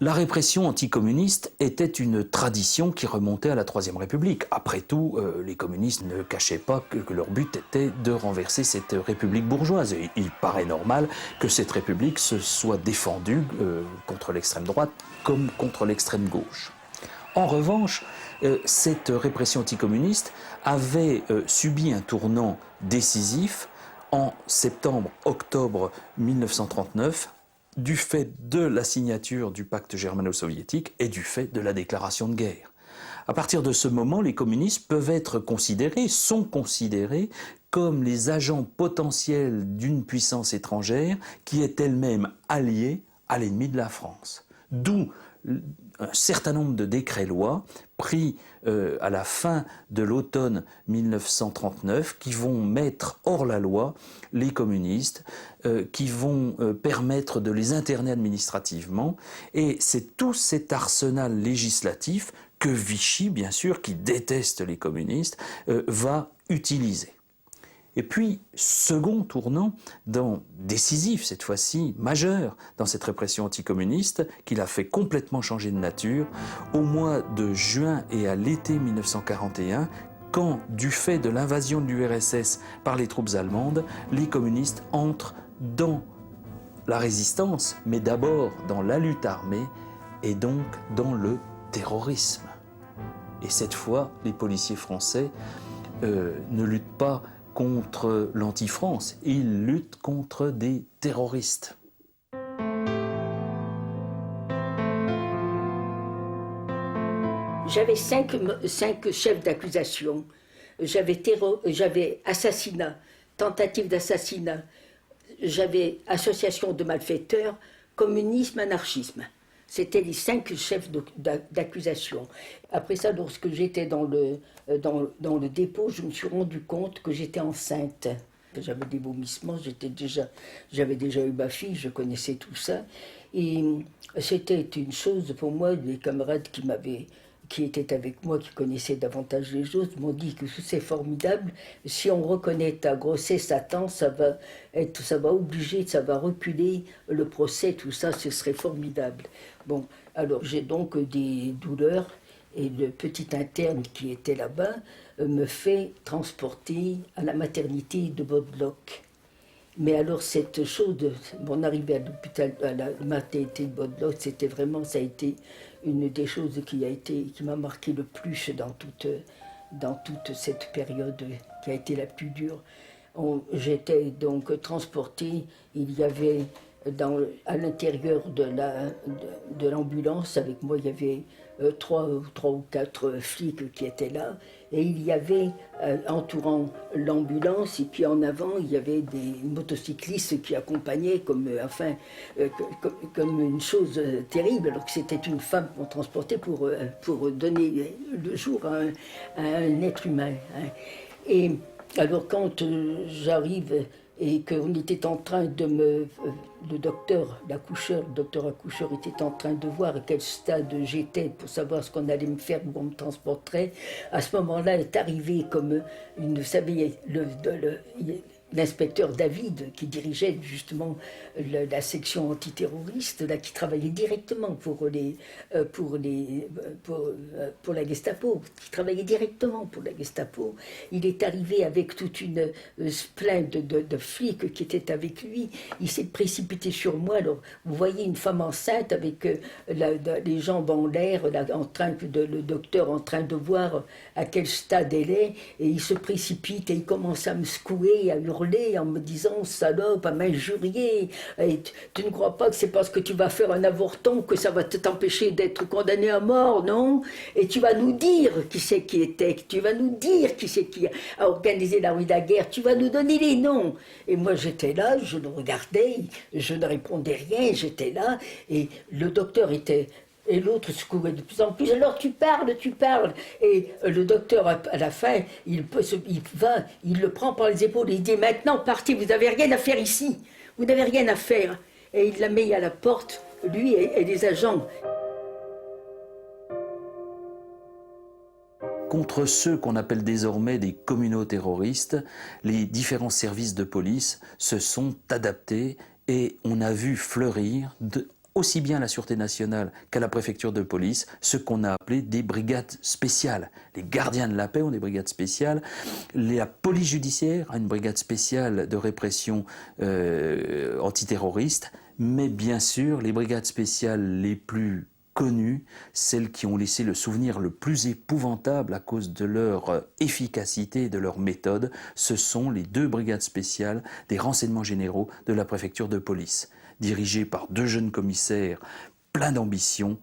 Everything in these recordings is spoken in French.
La répression anticommuniste était une tradition qui remontait à la Troisième République. Après tout, les communistes ne cachaient pas que leur but était de renverser cette République bourgeoise. Et il paraît normal que cette République se soit défendue contre l'extrême droite comme contre l'extrême gauche. En revanche, cette répression anticommuniste avait subi un tournant décisif en septembre-octobre 1939, du fait de la signature du pacte germano-soviétique et du fait de la déclaration de guerre. À partir de ce moment, les communistes peuvent être considérés, sont considérés comme les agents potentiels d'une puissance étrangère qui est elle-même alliée à l'ennemi de la France. D'où un certain nombre de décrets-lois pris à la fin de l'automne 1939 qui vont mettre hors la loi les communistes, qui vont permettre de les interner administrativement. Et c'est tout cet arsenal législatif que Vichy, bien sûr, qui déteste les communistes, va utiliser. Et puis, second tournant, décisif cette fois-ci, majeur, dans cette répression anticommuniste, qui l'a fait complètement changer de nature, au mois de juin et à l'été 1941, quand, du fait de l'invasion de l'URSS par les troupes allemandes, les communistes entrent dans la résistance, mais d'abord dans la lutte armée et donc dans le terrorisme. Et cette fois, les policiers français ne luttent pas contre l'anti-France, ils luttent contre des terroristes. J'avais cinq chefs d'accusation. J'avais assassinat, tentative d'assassinat, j'avais association de malfaiteurs, communisme, anarchisme. C'était les 5 chefs d'accusation. Après ça, lorsque j'étais dans le dépôt, je me suis rendu compte que j'étais enceinte. J'avais des vomissements, j'avais déjà eu ma fille, je connaissais tout ça. Et c'était une chose pour moi, les camarades qui étaient avec moi, qui connaissaient davantage les choses, m'ont dit que c'est formidable. Si on reconnaît ta grossesse à temps, ça va reculer le procès, tout ça, ce serait formidable. Bon, alors j'ai donc des douleurs et le petit interne qui était là-bas me fait transporter à la maternité de Bodlock. Mais alors cette chose, mon arrivée à l'hôpital, à la maternité de Bodlock, c'était vraiment, ça a été une des choses qui m'a marqué le plus dans toute cette période qui a été la plus dure. J'étais donc transportée, il y avait à l'intérieur de l'ambulance, avec moi il y avait trois ou quatre flics qui étaient là, et il y avait entourant l'ambulance, et puis en avant il y avait des motocyclistes qui accompagnaient comme une chose terrible, alors que c'était une femme qu'on transportait pour donner le jour à un être humain. Hein. Et alors quand j'arrive et qu'on était en train le docteur accoucheur était en train de voir à quel stade j'étais pour savoir ce qu'on allait me faire, où on me transporterait. À ce moment-là est arrivé comme vous savez, l'inspecteur David, qui dirigeait justement la section antiterroriste, là, qui travaillait directement pour la Gestapo, il est arrivé avec toute une plainte de flics qui étaient avec lui. Il s'est précipité sur moi. Alors, vous voyez une femme enceinte avec les jambes en l'air, le docteur en train de voir à quel stade elle est, et il se précipite et il commence à me secouer, à hurler en me disant « salope, à m'injurier, et tu ne crois pas que c'est parce que tu vas faire un avorton que ça va t'empêcher d'être condamné à mort, non? Et tu vas nous dire qui c'est qui était, tu vas nous dire qui c'est qui a organisé la rue de la guerre, tu vas nous donner les noms. » Et moi j'étais là, je le regardais, je ne répondais rien, j'étais là, et le docteur était... Et l'autre secouait de plus en plus. Alors tu parles. Et le docteur, à la fin, il le prend par les épaules et il dit « Maintenant, partez, vous n'avez rien à faire ici. Vous n'avez rien à faire. » Et il la met à la porte, lui et les agents. Contre ceux qu'on appelle désormais des communaux-terroristes, les différents services de police se sont adaptés et on a vu fleurir aussi bien à la Sûreté nationale qu'à la préfecture de police ce qu'on a appelé des brigades spéciales. Les gardiens de la paix ont des brigades spéciales. La police judiciaire a une brigade spéciale de répression antiterroriste. Mais bien sûr, les brigades spéciales les plus connues, celles qui ont laissé le souvenir le plus épouvantable à cause de leur efficacité et de leur méthode, ce sont les 2 brigades spéciales des renseignements généraux de la préfecture de police, dirigées par 2 jeunes commissaires pleins d'ambition,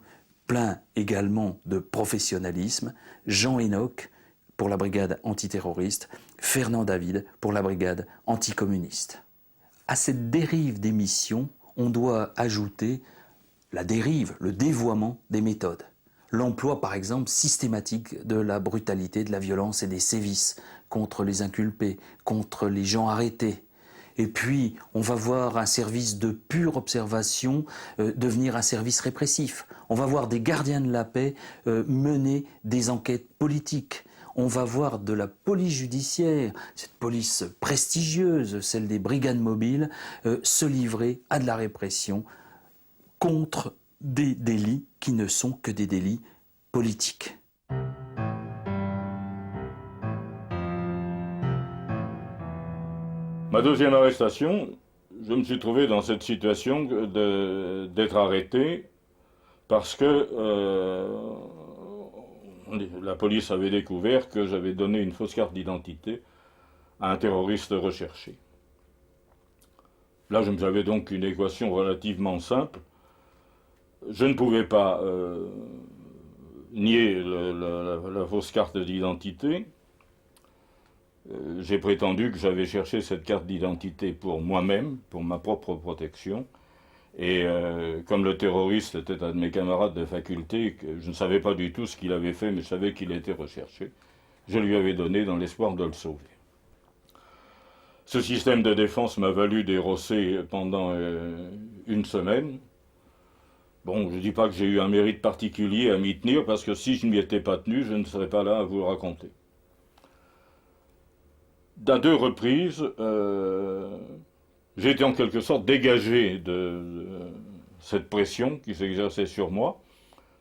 pleins également de professionnalisme, Jean Enoch pour la brigade antiterroriste, Fernand David pour la brigade anticommuniste. À cette dérive des missions, on doit ajouter la dérive, le dévoiement des méthodes. L'emploi, par exemple, systématique de la brutalité, de la violence et des sévices contre les inculpés, contre les gens arrêtés. Et puis, on va voir un service de pure observation devenir un service répressif. On va voir des gardiens de la paix mener des enquêtes politiques. On va voir de la police judiciaire, cette police prestigieuse, celle des brigades mobiles, se livrer à de la répression contre des délits qui ne sont que des délits politiques. Ma deuxième arrestation, je me suis trouvé dans cette situation d'être arrêté parce que la police avait découvert que j'avais donné une fausse carte d'identité à un terroriste recherché. Là, j'avais donc une équation relativement simple. Je ne pouvais pas nier la fausse carte d'identité. J'ai prétendu que j'avais cherché cette carte d'identité pour moi-même, pour ma propre protection. Et comme le terroriste était un de mes camarades de faculté, je ne savais pas du tout ce qu'il avait fait, mais je savais qu'il était recherché. Je lui avais donné dans l'espoir de le sauver. Ce système de défense m'a valu des rossets pendant une semaine. Bon, je ne dis pas que j'ai eu un mérite particulier à m'y tenir, parce que si je ne m'y étais pas tenu, je ne serais pas là à vous le raconter. À 2 reprises, j'ai été en quelque sorte dégagé de cette pression qui s'exerçait sur moi,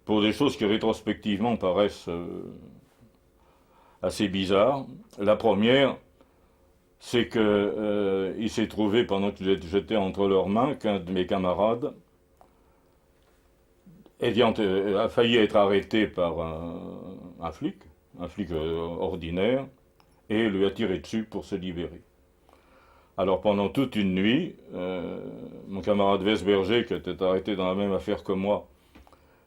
pour des choses qui rétrospectivement paraissent assez bizarres. La première, c'est qu'il s'est trouvé, pendant que j'étais entre leurs mains, qu'un de mes camarades a failli être arrêté par un flic ordinaire, et lui a tiré dessus pour se libérer. Alors pendant toute une nuit, mon camarade Vesberger, qui était arrêté dans la même affaire que moi,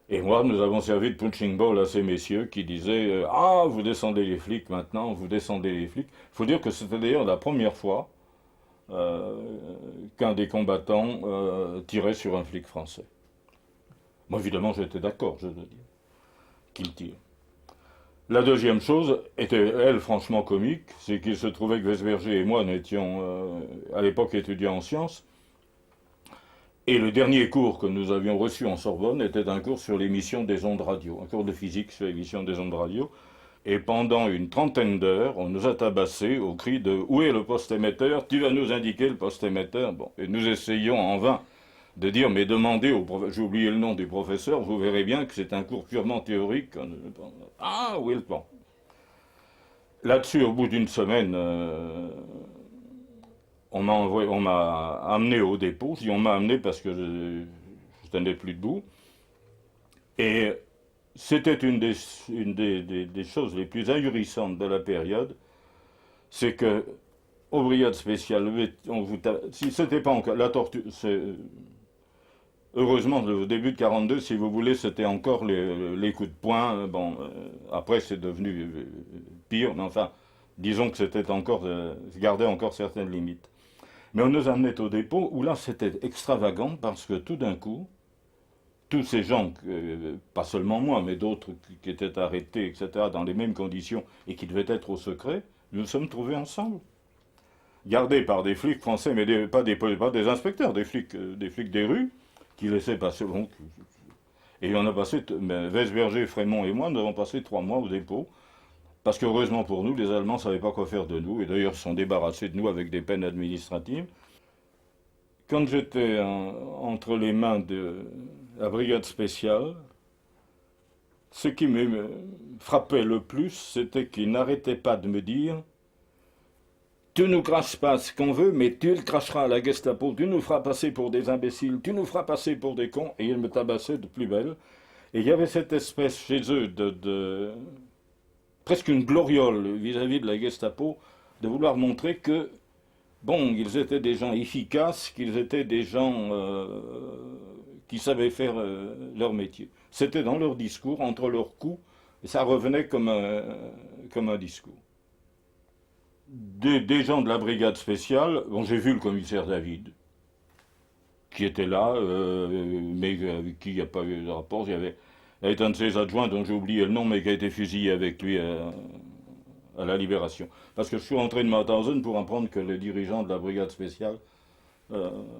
et moi, nous avons servi de punching ball à ces messieurs qui disaient « Ah, vous descendez les flics maintenant, vous descendez les flics ». Il faut dire que c'était d'ailleurs la première fois qu'un des combattants tirait sur un flic français. Moi, évidemment, j'étais d'accord, je dois dire, qu'il tire. La deuxième chose était, elle, franchement comique, c'est qu'il se trouvait que Vesberger et moi n'étions, à l'époque, étudiants en sciences, et le dernier cours que nous avions reçu en Sorbonne était un cours sur l'émission des ondes radio, un cours de physique sur l'émission des ondes radio, et pendant une trentaine d'heures, on nous a tabassés au cri de « Où est le poste émetteur? Tu vas nous indiquer le poste émetteur ?» Bon, et nous essayons en vain de dire, mais demandez au professeur, j'ai oublié le nom du professeur, vous verrez bien que c'est un cours purement théorique. Ah, oui, le plan. Là-dessus, au bout d'une semaine, on m'a amené au dépôt. On m'a amené parce que je tenais plus debout. Et c'était une des choses les plus ahurissantes de la période, c'est que aux brigades spéciales, si c'était pas encore la torture, heureusement, le début de 42, si vous voulez, c'était encore les coups de poing. Bon, après, c'est devenu pire, mais enfin, disons que c'était encore, gardait encore certaines limites. Mais on nous amenait au dépôt, où là, c'était extravagant, parce que tout d'un coup, tous ces gens, pas seulement moi, mais d'autres qui étaient arrêtés, etc., dans les mêmes conditions, et qui devaient être au secret, nous nous sommes trouvés ensemble. Gardés par des flics français, mais pas des inspecteurs, des flics des rues, qui laissait passer. Donc, et on a passé, Vesberger, Frémont et moi, nous avons passé 3 mois au dépôt, parce qu'heureusement pour nous, les Allemands ne savaient pas quoi faire de nous, et d'ailleurs se sont débarrassés de nous avec des peines administratives. quand j'étais entre les mains de la brigade spéciale, ce qui me frappait le plus, c'était qu'ils n'arrêtaient pas de me dire « Tu nous craches pas ce qu'on veut, mais tu le cracheras à la Gestapo, tu nous feras passer pour des imbéciles, tu nous feras passer pour des cons. » Et ils me tabassaient de plus belle. Et il y avait cette espèce chez eux de presque une gloriole vis-à-vis de la Gestapo, de vouloir montrer que, bon, ils étaient des gens efficaces, qu'ils étaient des gens qui savaient faire leur métier. C'était dans leur discours, entre leurs coups, et ça revenait comme un discours. Des gens de la brigade spéciale, bon, j'ai vu le commissaire David, qui était là, mais avec qui il n'y a pas eu de rapport. Il y avait un de ses adjoints dont j'ai oublié le nom, mais qui a été fusillé avec lui à la Libération. Parce que je suis rentré de Mauthausen pour apprendre que le dirigeant de la brigade spéciale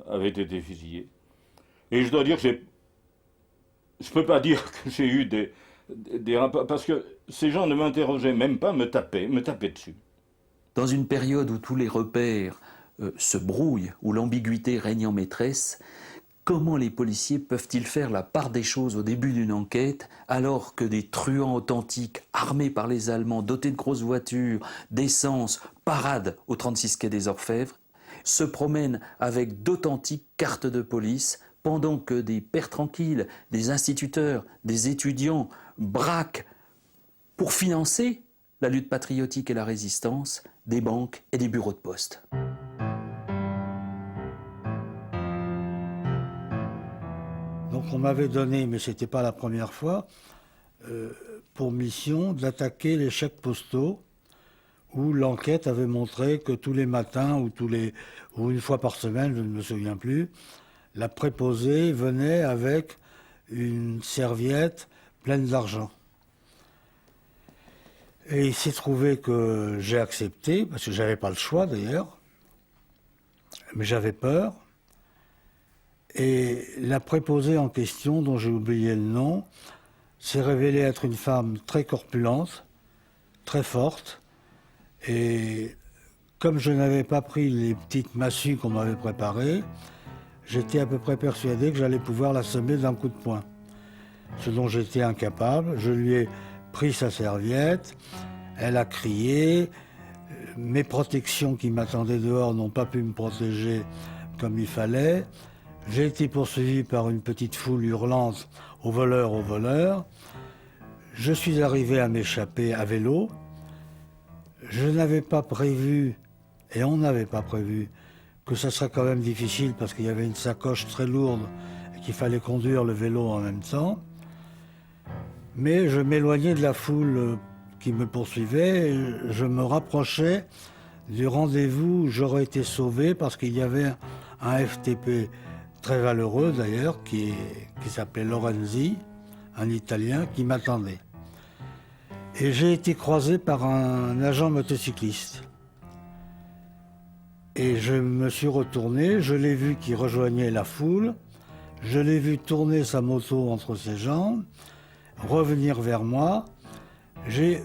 avait été fusillé. Et je dois dire que je ne peux pas dire que j'ai eu des rapports, parce que ces gens ne m'interrogeaient même pas, me tapaient dessus. Dans une période où tous les repères se brouillent, où l'ambiguïté règne en maîtresse, comment les policiers peuvent-ils faire la part des choses au début d'une enquête, alors que des truands authentiques, armés par les Allemands, dotés de grosses voitures, d'essence, paradent au 36 quai des Orfèvres, se promènent avec d'authentiques cartes de police, pendant que des pères tranquilles, des instituteurs, des étudiants braquent pour financer la lutte patriotique et la résistance des banques et des bureaux de poste. Donc on m'avait donné, mais ce n'était pas la première fois, pour mission d'attaquer les chèques postaux, où l'enquête avait montré que tous les matins ou une fois par semaine, je ne me souviens plus, la préposée venait avec une serviette pleine d'argent. Et il s'est trouvé que j'ai accepté, parce que je n'avais pas le choix d'ailleurs, mais j'avais peur. Et la préposée en question, dont j'ai oublié le nom, s'est révélée être une femme très corpulente, très forte. Et comme je n'avais pas pris les petites massues qu'on m'avait préparées, j'étais à peu près persuadé que j'allais pouvoir l'assommer d'un coup de poing. Ce dont j'étais incapable. Je lui ai pris sa serviette, elle a crié, mes protections qui m'attendaient dehors n'ont pas pu me protéger comme il fallait. J'ai été poursuivi par une petite foule hurlante « au voleur, au voleur ». Je suis arrivé à m'échapper à vélo. Je n'avais pas prévu, et on n'avait pas prévu, que ça serait quand même difficile parce qu'il y avait une sacoche très lourde et qu'il fallait conduire le vélo en même temps. Mais je m'éloignais de la foule qui me poursuivait et je me rapprochais du rendez-vous où j'aurais été sauvé parce qu'il y avait un FTP très valeureux d'ailleurs qui s'appelait Lorenzi, un Italien qui m'attendait. Et j'ai été croisé par un agent motocycliste. Et je me suis retourné, je l'ai vu qui rejoignait la foule, je l'ai vu tourner sa moto entre ses jambes, revenir vers moi.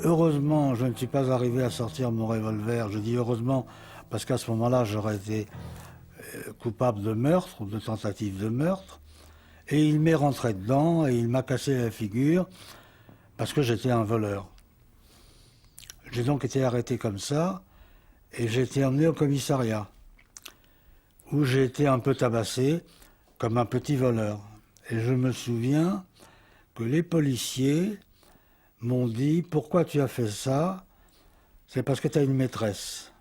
Heureusement, je ne suis pas arrivé à sortir mon revolver. Je dis heureusement parce qu'à ce moment-là, j'aurais été coupable de meurtre ou de tentative de meurtre. Et il m'est rentré dedans et il m'a cassé la figure parce que j'étais un voleur. J'ai donc été arrêté comme ça et j'ai été emmené au commissariat où j'ai été un peu tabassé comme un petit voleur. Et je me souviens que les policiers m'ont dit « Pourquoi tu as fait ça ? C'est parce que tu as une maîtresse. »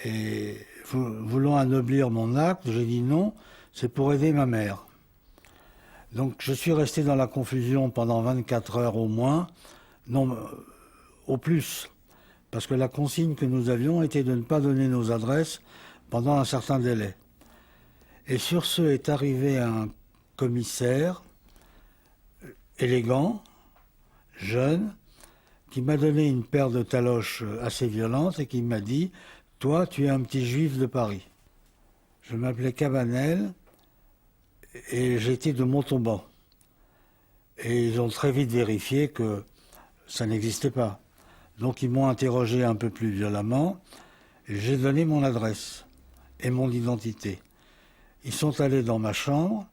Et voulant anoblir mon acte, j'ai dit non, c'est pour aider ma mère. Donc je suis resté dans la confusion pendant 24 heures au moins, non, au plus, parce que la consigne que nous avions était de ne pas donner nos adresses pendant un certain délai. Et sur ce est arrivé un commissaire élégant, jeune, qui m'a donné une paire de taloches assez violentes et qui m'a dit « Toi, tu es un petit juif de Paris ». Je m'appelais Cabanel et j'étais de Montauban. Et ils ont très vite vérifié que ça n'existait pas. Donc ils m'ont interrogé un peu plus violemment et j'ai donné mon adresse et mon identité. Ils sont allés dans ma chambre,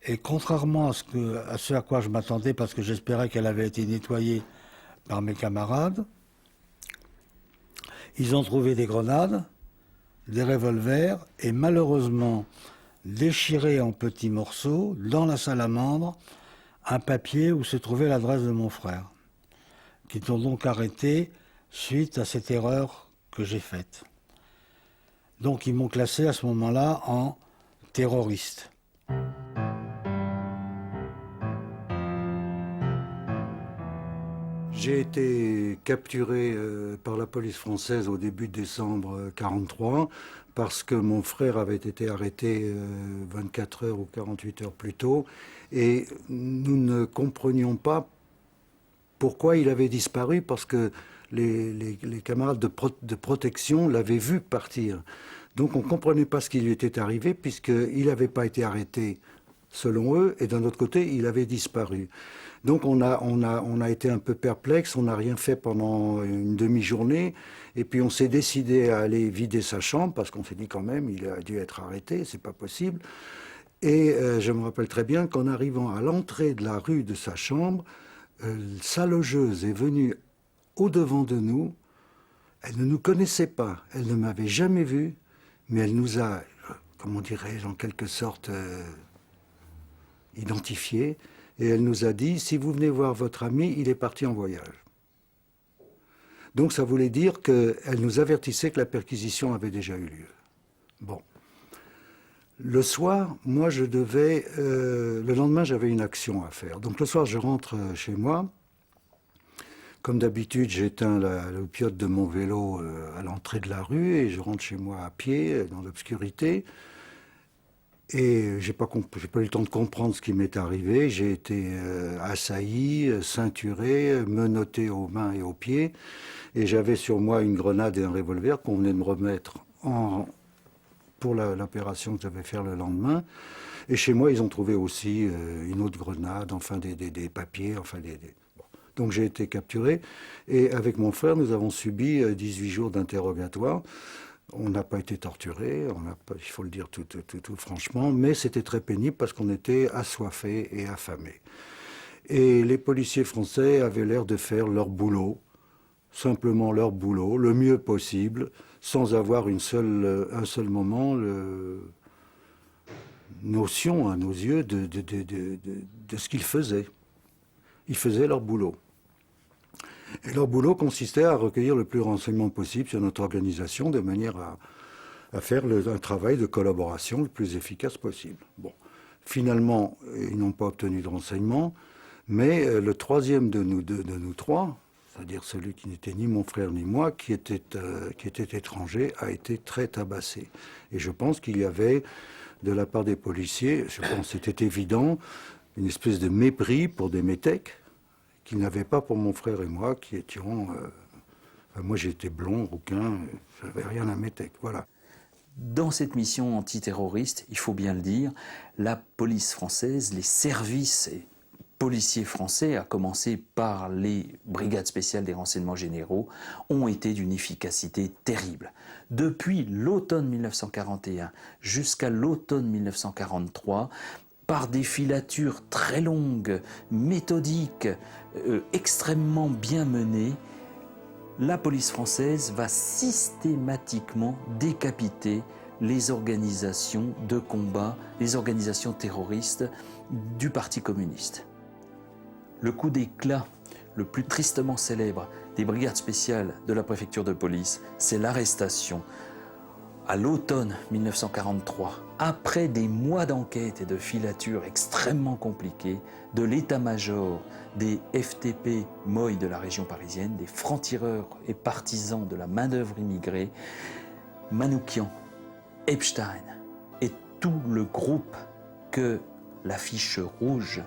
et contrairement à ce à quoi je m'attendais, parce que j'espérais qu'elle avait été nettoyée par mes camarades, ils ont trouvé des grenades, des revolvers, et malheureusement déchiré en petits morceaux, dans la salamandre, un papier où se trouvait l'adresse de mon frère, qui t'ont donc arrêté suite à cette erreur que j'ai faite. Donc ils m'ont classé à ce moment-là en terroriste. J'ai été capturé par la police française au début de décembre 1943 parce que mon frère avait été arrêté 24 heures ou 48 heures plus tôt et nous ne comprenions pas pourquoi il avait disparu parce que les camarades de protection l'avaient vu partir. Donc on ne comprenait pas ce qui lui était arrivé puisqu'il n'avait pas été arrêté selon eux et d'un autre côté il avait disparu. Donc on a été un peu perplexe, on n'a rien fait pendant une demi-journée, et puis on s'est décidé à aller vider sa chambre, parce qu'on s'est dit quand même, il a dû être arrêté, c'est pas possible. Et je me rappelle très bien qu'en arrivant à l'entrée de la rue de sa chambre, sa logeuse est venue au-devant de nous, elle ne nous connaissait pas, elle ne m'avait jamais vu, mais elle nous a, comment dirais-je, en quelque sorte identifiés. Et elle nous a dit, si vous venez voir votre ami, il est parti en voyage. Donc ça voulait dire qu'elle nous avertissait que la perquisition avait déjà eu lieu. Bon. Le soir, moi je devais... le lendemain, j'avais une action à faire. Donc le soir, je rentre chez moi. Comme d'habitude, j'éteins le piote de mon vélo à l'entrée de la rue et je rentre chez moi à pied, dans l'obscurité. Et j'ai pas eu le temps de comprendre ce qui m'est arrivé. J'ai été assailli, ceinturé, menotté aux mains et aux pieds. Et j'avais sur moi une grenade et un revolver qu'on venait de me remettre pour l'opération que j'avais faire le lendemain. Et chez moi, ils ont trouvé aussi une autre grenade, enfin des papiers, enfin bon. Donc j'ai été capturé. Et avec mon frère, nous avons subi 18 jours d'interrogatoire. On n'a pas été torturés, il faut le dire tout franchement, mais c'était très pénible parce qu'on était assoiffés et affamés. Et les policiers français avaient l'air de faire leur boulot, simplement leur boulot, le mieux possible, sans avoir un seul moment notion à nos yeux de ce qu'ils faisaient. Ils faisaient leur boulot. Et leur boulot consistait à recueillir le plus de renseignements possible sur notre organisation de manière à faire un travail de collaboration le plus efficace possible. Bon. Finalement, ils n'ont pas obtenu de renseignements, mais le troisième de nous trois, c'est-à-dire celui qui n'était ni mon frère ni moi, qui était étranger, a été très tabassé. Et je pense qu'il y avait, de la part des policiers, je pense que c'était évident, une espèce de mépris pour des métèques, qu'ils n'avaient pas pour mon frère et moi, qui étions... moi, j'étais blond, rouquin, je n'avais rien à métèque, voilà. Dans cette mission antiterroriste, il faut bien le dire, la police française, les services policiers français, à commencer par les brigades spéciales des renseignements généraux, ont été d'une efficacité terrible. Depuis l'automne 1941 jusqu'à l'automne 1943, par des filatures très longues, méthodiques, extrêmement bien menées, la police française va systématiquement décapiter les organisations de combat, les organisations terroristes du Parti communiste. Le coup d'éclat le plus tristement célèbre des brigades spéciales de la préfecture de police, c'est l'arrestation à l'automne 1943, après des mois d'enquête et de filature extrêmement compliquées, de l'état-major des FTP Moy de la région parisienne, des francs-tireurs et partisans de la main-d'œuvre immigrée, Manoukian, Epstein et tout le groupe que l'affiche rouge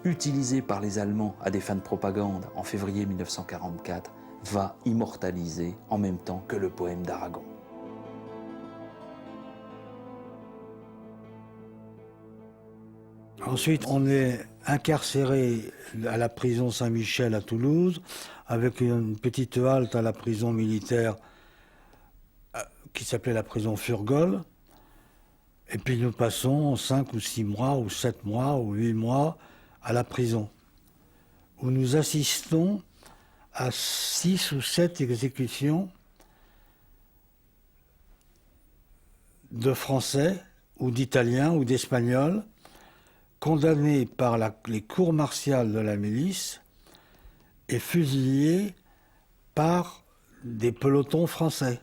utilisée par les Allemands à des fins de propagande en février 1944 va immortaliser en même temps que le poème d'Aragon. Ensuite, on est incarcéré à la prison Saint-Michel à Toulouse, avec une petite halte à la prison militaire qui s'appelait la prison Furgol. Et puis nous passons 5 ou 6 mois, ou 7 mois, ou 8 mois à la prison, où nous assistons à 6 ou 7 exécutions de Français, ou d'Italiens, ou d'Espagnols, condamnés par les cours martiales de la milice et fusillés par des pelotons français.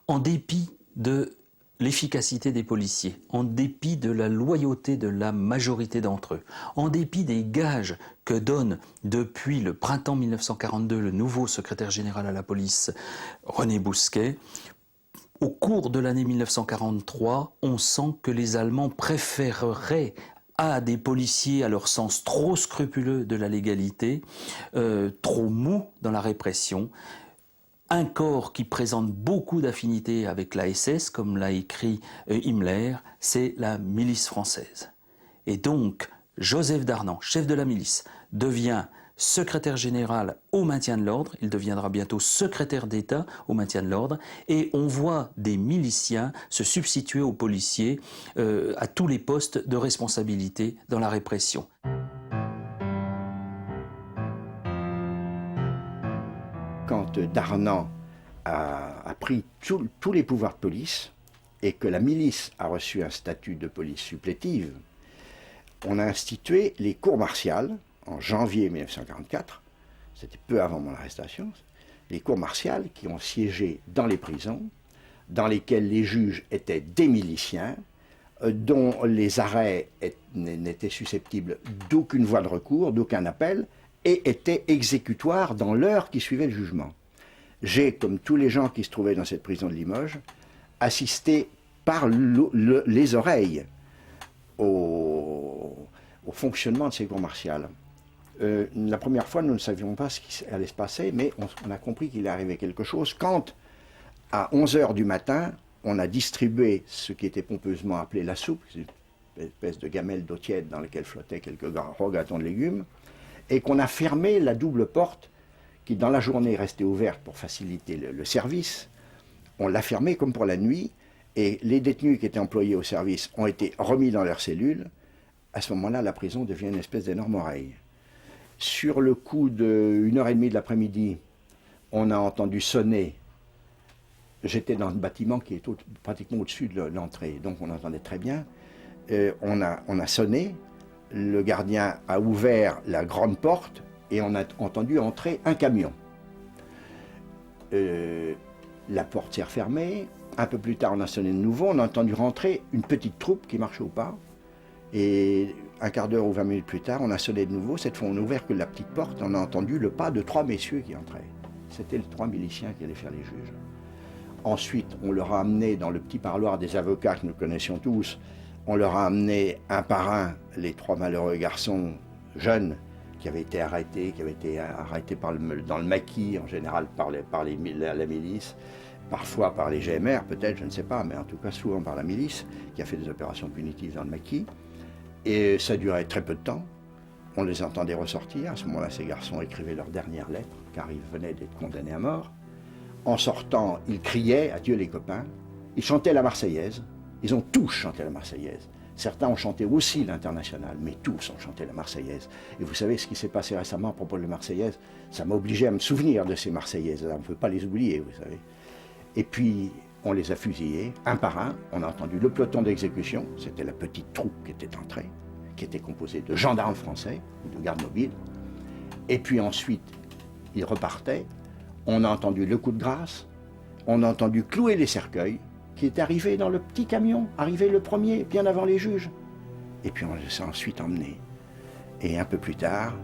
En dépit de l'efficacité des policiers, en dépit de la loyauté de la majorité d'entre eux, en dépit des gages que donne depuis le printemps 1942 le nouveau secrétaire général à la police, René Bousquet, au cours de l'année 1943, on sent que les Allemands préféreraient à des policiers à leur sens trop scrupuleux de la légalité, trop mous dans la répression, un corps qui présente beaucoup d'affinités avec la SS, comme l'a écrit Himmler, c'est la milice française. Et donc, Joseph Darnand, chef de la milice, devient secrétaire général au maintien de l'ordre, il deviendra bientôt secrétaire d'État au maintien de l'ordre, et on voit des miliciens se substituer aux policiers à tous les postes de responsabilité dans la répression. Quand Darnand a pris tous les pouvoirs de police et que la milice a reçu un statut de police supplétive, on a institué les cours martiales en janvier 1944, c'était peu avant mon arrestation, les cours martiales qui ont siégé dans les prisons, dans lesquelles les juges étaient des miliciens, dont les arrêts n'étaient susceptibles d'aucune voie de recours, d'aucun appel, et étaient exécutoires dans l'heure qui suivait le jugement. J'ai, comme tous les gens qui se trouvaient dans cette prison de Limoges, assisté par les oreilles au fonctionnement de ces cours martiales. La première fois, nous ne savions pas ce qui allait se passer, mais on a compris qu'il arrivait quelque chose quand, à 11h du matin, on a distribué ce qui était pompeusement appelé la soupe, une espèce de gamelle d'eau tiède dans laquelle flottaient quelques gros gâteaux de légumes, et qu'on a fermé la double porte qui, dans la journée, restait ouverte pour faciliter le service. On l'a fermée comme pour la nuit, et les détenus qui étaient employés au service ont été remis dans leurs cellules. À ce moment-là, la prison devient une espèce d'énorme oreille. Sur le coup de 1h30 de l'après-midi, on a entendu sonner. J'étais dans le bâtiment qui est pratiquement au-dessus de l'entrée, donc on entendait très bien. On a sonné, le gardien a ouvert la grande porte et on a entendu entrer un camion. La porte s'est refermée. Un peu plus tard, on a sonné de nouveau. On a entendu rentrer une petite troupe qui marchait au pas. Et un quart d'heure ou 20 minutes plus tard, on a sonné de nouveau. Cette fois, on a ouvert que la petite porte. On a entendu le pas de 3 messieurs qui entraient. C'était les 3 miliciens qui allaient faire les juges. Ensuite, on leur a amené dans le petit parloir des avocats que nous connaissions tous, on leur a amené un par un les 3 malheureux garçons jeunes qui avaient été arrêtés, dans le maquis, en général par la milice, parfois par les GMR, peut-être, je ne sais pas, mais en tout cas souvent par la milice, qui a fait des opérations punitives dans le maquis. Et ça durait très peu de temps. On les entendait ressortir. À ce moment-là, ces garçons écrivaient leur dernière lettre, car ils venaient d'être condamnés à mort. En sortant, ils criaient « Adieu les copains ». Ils chantaient la Marseillaise. Ils ont tous chanté la Marseillaise. Certains ont chanté aussi l'Internationale, mais tous ont chanté la Marseillaise. Et vous savez ce qui s'est passé récemment à propos de la Marseillaise? Ça m'a obligé à me souvenir de ces Marseillaises. On ne peut pas les oublier, vous savez. Et puis, on les a fusillés, un par un. On a entendu le peloton d'exécution. C'était la petite troupe qui était entrée, qui était composée de gendarmes français ou de gardes mobiles. Et puis ensuite, ils repartaient. On a entendu le coup de grâce. On a entendu clouer les cercueils, qui est arrivé dans le petit camion, arrivé le premier, bien avant les juges. Et puis on les a ensuite emmenés. Et un peu plus tard,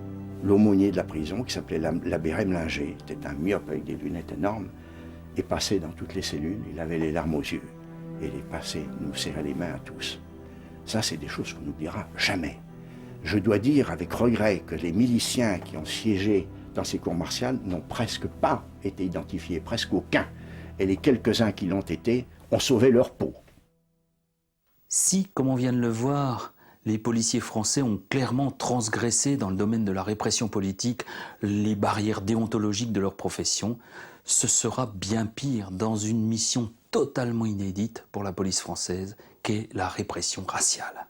l'aumônier de la prison, qui s'appelait l'abbé Remlinger, était un myope avec des lunettes énormes, est passé dans toutes les cellules, il avait les larmes aux yeux. Et il est passé, nous serrait les mains à tous. Ça, c'est des choses qu'on n'oubliera jamais. Je dois dire avec regret que les miliciens qui ont siégé dans ces cours martiales n'ont presque pas été identifiés, presque aucun. Et les quelques-uns qui l'ont été ont sauvé leur peau. Si, comme on vient de le voir, les policiers français ont clairement transgressé dans le domaine de la répression politique les barrières déontologiques de leur profession, ce sera bien pire dans une mission totalement inédite pour la police française, qu'est la répression raciale.